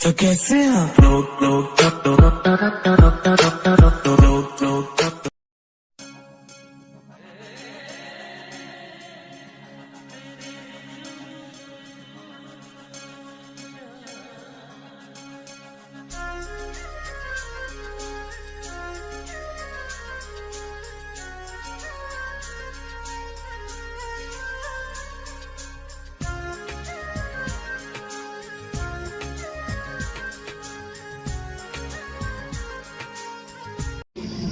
तो कैसे आप लोग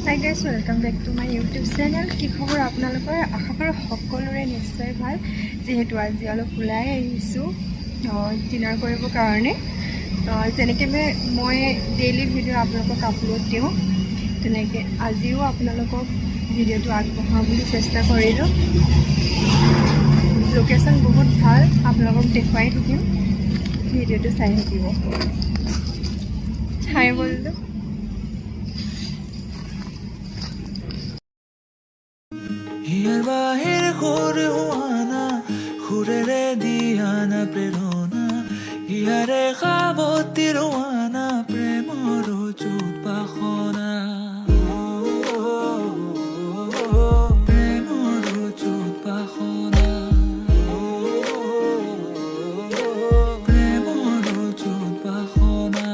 hi guys, welcome back to my YouTube channel. কি খবৰ আপোনালোকৰ? আশা কৰোঁ সকলোৰে নিশ্চয় ভাল। যিহেতু আজি অলপ ওলাই আহিছোঁ ডিনাৰ কৰিবৰ কাৰণে। যেনেকৈ মই ডেইলি ভিডিঅ' আপোনালোকক আপলোড দিওঁ, তেনেকৈ আজিও আপোনালোকক ভিডিঅ'টো আগবঢ়াওঁ বুলি চেষ্টা কৰিলোঁ। লোকেশ্যন বহুত ভাল, আপোনালোকক দেখুৱাই থাকিম, ভিডিঅ'টো চাই থাকিব। চাই বললোঁ হিয়ার বাহির ঘুরে হুয়ানা ঘুরে দিয়ানা প্রেরণা হিয়ারে খাবতি রোয়ানা প্রেমর চুপ পাখনা প্রেমর চুপ পাখনা প্রেমর চুপ পাখনা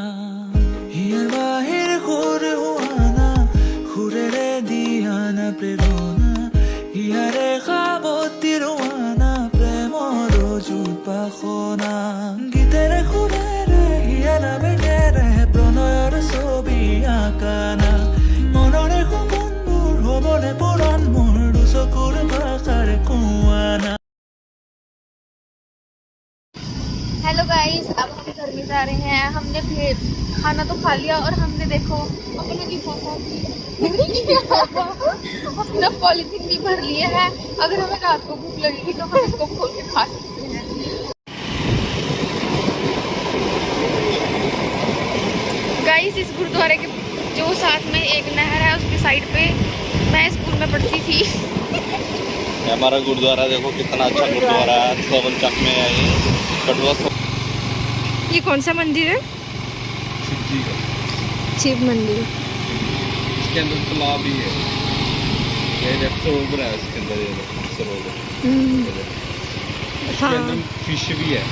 হিয়ার বাহির ঘুরে হুয়ানা ঘুরে দিয়ানা প্রেরণা হিয়ারে খাবতি রোয়ানা প্রেমর চুপ পাখনা গীতেরে খুরেরে হিয়ারা বেগেরে প্রণয়র ছবি আঁকানা মনরে সপোনবোৰ হবনে পুৰণ মোৰ দুচকুৰ ভাষাৰ কুৱানা। हेलो गाइस, अब हम घर में जा रहे हैं। हमने खाना तो खा लिया और हमने देखो अपने लिफाफा अपना पॉलिथीन भी भर लिया है। अगर हमें रात को भूख लगेगी तो हम इसको खोल के खा सकते हैं। गाइस, इस गुरुद्वारे के जो साथ में एक नहर है उसकी साइड पे मैं स्कूल में पढ़ती थी। हमारा गुरुद्वारा देखो कितना अच्छा गुरुद्वारा है, सोवन चक में है ये कटवा। ये कौन सा मंदिर है? शिव जी का, शिव मंदिर। इसके अंदर तालाब भी है, ये सरोवर है इसके अंदर, ये सरोवर इसके हाँ, अंदर फिश भी है।